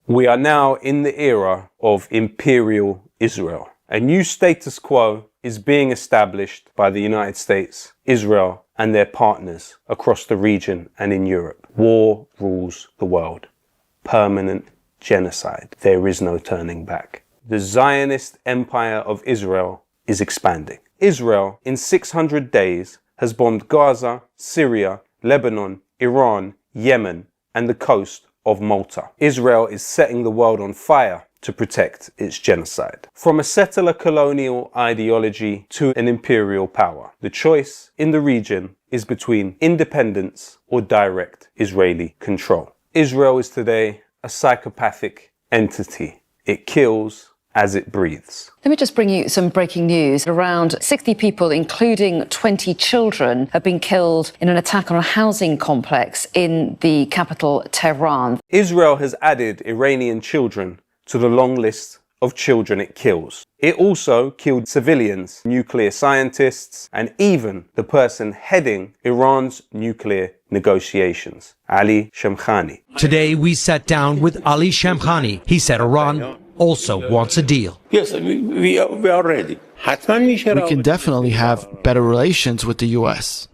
We are now in the era of Imperial Israel. A new status quo is being established by the United States, Israel, and their partners across the region and in Europe. War rules the world. Permanent genocide. There is no turning back. The Zionist empire of Israel is expanding. Israel, in 600 days, has bombed Gaza, Syria, Lebanon, Iran, Yemen, and the coast of Malta. Israel is setting the world on fire to protect its genocide. From a settler colonial ideology to an imperial power, the choice in the region is between independence or direct Israeli control. Israel is today a psychopathic entity. It kills as it breathes. Let me just bring you some breaking news. Around 60 people, including 20 children, have been killed in an attack on a housing complex in the capital, Tehran. Israel has added Iranian children to the long list of children it kills. It also killed civilians, nuclear scientists, and even the person heading Iran's nuclear negotiations, Ali Shamkhani. Today we sat down with Ali Shamkhani. He said Iran also wants a deal. Yes, we are ready. We can definitely have better relations with the U.S.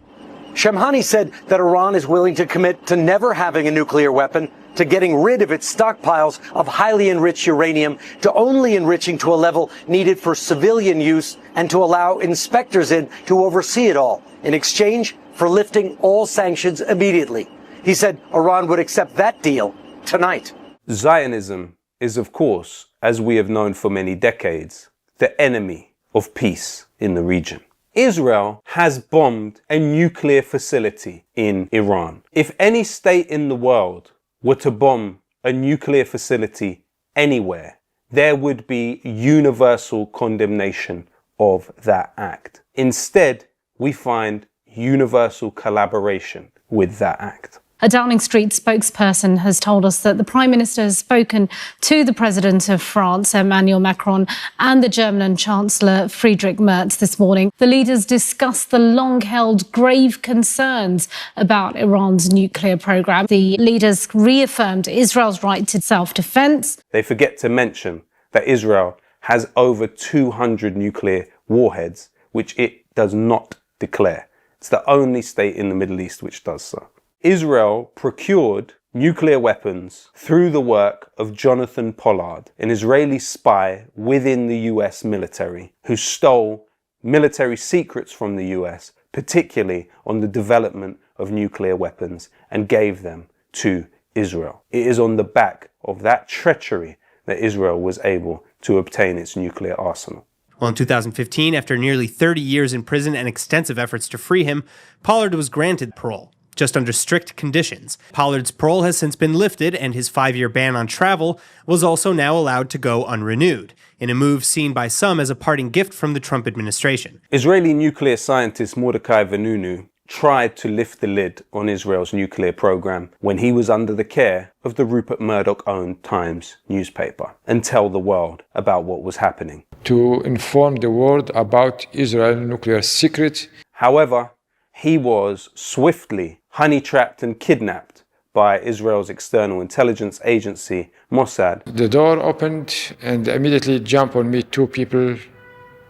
Shamkhani said that Iran is willing to commit to never having a nuclear weapon, to getting rid of its stockpiles of highly enriched uranium, to only enriching to a level needed for civilian use, and to allow inspectors in to oversee it all, in exchange for lifting all sanctions immediately. He said Iran would accept that deal tonight. Zionism is, of course, as we have known for many decades, the enemy of peace in the region. Israel has bombed a nuclear facility in Iran. If any state in the world were to bomb a nuclear facility anywhere, there would be universal condemnation of that act. Instead, we find universal collaboration with that act. A Downing Street spokesperson has told us that the Prime Minister has spoken to the President of France, Emmanuel Macron, and the German Chancellor, Friedrich Merz, this morning. The leaders discussed the long-held grave concerns about Iran's nuclear program. The leaders reaffirmed Israel's right to self-defense. They forget to mention that Israel has over 200 nuclear warheads, which it does not declare. It's the only state in the Middle East which does so. Israel procured nuclear weapons through the work of Jonathan Pollard, an Israeli spy within the US military, who stole military secrets from the US, particularly on the development of nuclear weapons, and gave them to Israel. It is on the back of that treachery that Israel was able to obtain its nuclear arsenal. Well, in 2015, after nearly 30 years in prison and extensive efforts to free him, Pollard was granted parole, just under strict conditions. Pollard's parole has since been lifted, and his 5-year ban on travel was also now allowed to go unrenewed, in a move seen by some as a parting gift from the Trump administration. Israeli nuclear scientist Mordechai Vanunu tried to lift the lid on Israel's nuclear program when he was under the care of the Rupert Murdoch-owned Times newspaper and tell the world about what was happening. To inform the world about Israel's nuclear secrets. However, he was swiftly honey-trapped and kidnapped by Israel's external intelligence agency, Mossad. The door opened and immediately jumped on me 2 people,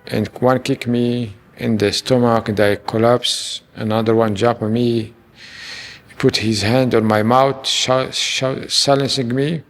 and one kicked me in the stomach and I collapsed. Another one jumped on me, put his hand on my mouth, silencing me.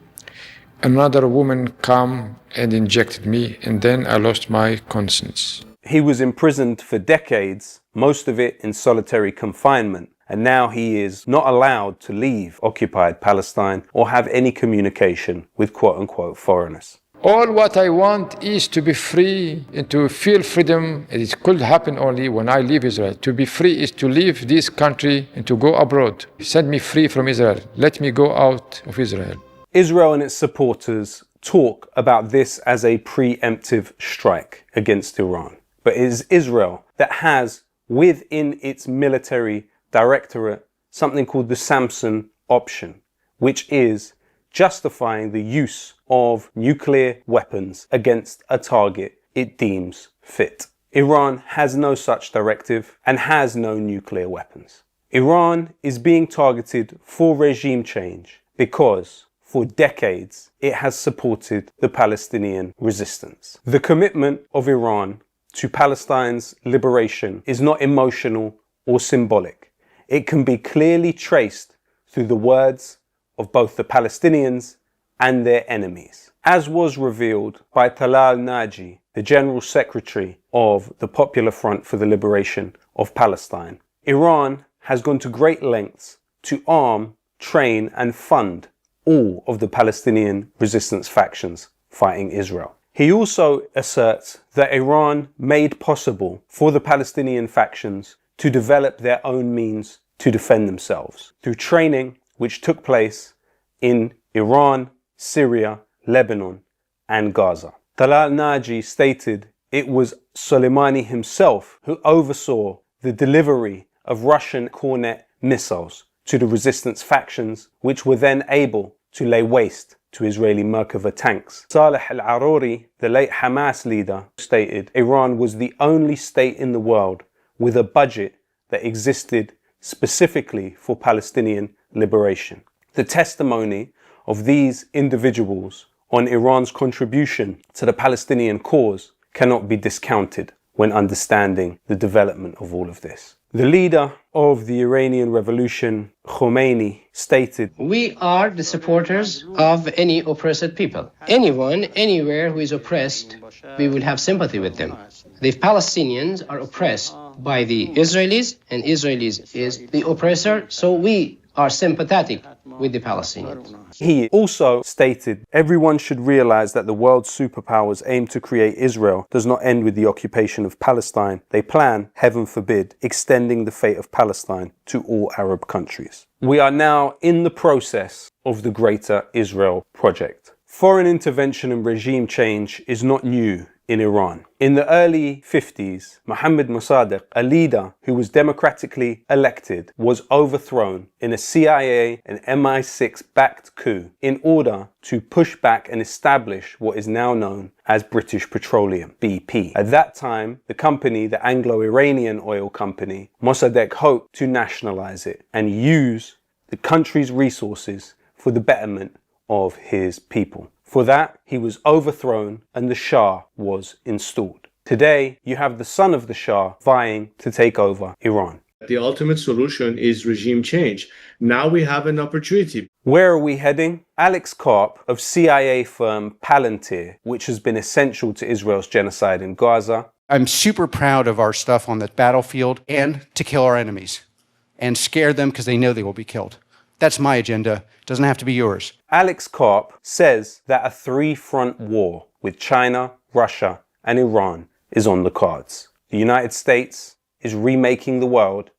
Another woman came and injected me, and then I lost my conscience. He was imprisoned for decades, most of it in solitary confinement, and now he is not allowed to leave occupied Palestine or have any communication with quote-unquote foreigners. All what I want is to be free and to feel freedom. It could happen only when I leave Israel. To be free is to leave this country and to go abroad. Send me free from Israel. Let me go out of Israel. Israel and its supporters talk about this as a preemptive strike against Iran. But it is Israel that has within its military directorate something called the Samson option, which is justifying the use of nuclear weapons against a target it deems fit. Iran has no such directive and has no nuclear weapons. Iran is being targeted for regime change because for decades, it has supported the Palestinian resistance. The commitment of Iran to Palestine's liberation is not emotional or symbolic. It can be clearly traced through the words of both the Palestinians and their enemies. As was revealed by Talal Naji, the General Secretary of the Popular Front for the Liberation of Palestine, Iran has gone to great lengths to arm, train and fund all of the Palestinian resistance factions fighting Israel. He also asserts that Iran made possible for the Palestinian factions to develop their own means to defend themselves through training which took place in Iran, Syria, Lebanon and Gaza. Talal Naji stated it was Soleimani himself who oversaw the delivery of Russian Kornet missiles to the resistance factions, which were then able to lay waste to Israeli Merkava tanks. Saleh al-Aruri, the late Hamas leader, stated Iran was the only state in the world with a budget that existed specifically for Palestinian liberation. The testimony of these individuals on Iran's contribution to the Palestinian cause cannot be discounted when understanding the development of all of this. The leader of the Iranian Revolution, Khomeini, stated, "We are the supporters of any oppressed people. Anyone, anywhere who is oppressed, we will have sympathy with them. The Palestinians are oppressed by the Israelis, and Israelis is the oppressor, so we are sympathetic with the Palestinians." He also stated, everyone should realize that the world's superpowers aim to create Israel does not end with the occupation of Palestine. They plan, heaven forbid, extending the fate of Palestine to all Arab countries. We are now in the process of the Greater Israel Project. Foreign intervention and regime change is not new in Iran. In the early 50s, Mohammad Mossadegh, a leader who was democratically elected, was overthrown in a CIA and MI6-backed coup in order to push back and establish what is now known as British Petroleum, BP. At that time, the company, the Anglo-Iranian oil company, Mossadegh hoped to nationalize it and use the country's resources for the betterment of his people. For that, he was overthrown and the Shah was installed. Today, you have the son of the Shah vying to take over Iran. The ultimate solution is regime change. Now we have an opportunity. Where are we heading? Alex Karp of CIA firm Palantir, which has been essential to Israel's genocide in Gaza. I'm super proud of our stuff on the battlefield and to kill our enemies and scare them because they know they will be killed. That's my agenda. It doesn't have to be yours. Alex Karp says that a three-front war with China, Russia, and Iran is on the cards. The United States is remaking the world,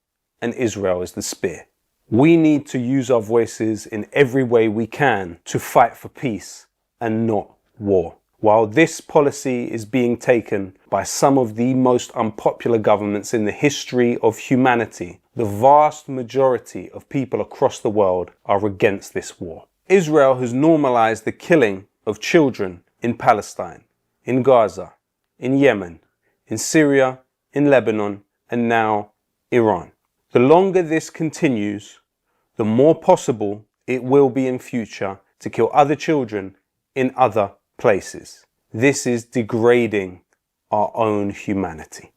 and Israel is the spear. We need to use our voices in every way we can to fight for peace and not war. While this policy is being taken by some of the most unpopular governments in the history of humanity, the vast majority of people across the world are against this war. Israel has normalized the killing of children in Palestine, in Gaza, in Yemen, in Syria, in Lebanon, and now Iran. The longer this continues, the more possible it will be in future to kill other children in other places. This is degrading our own humanity.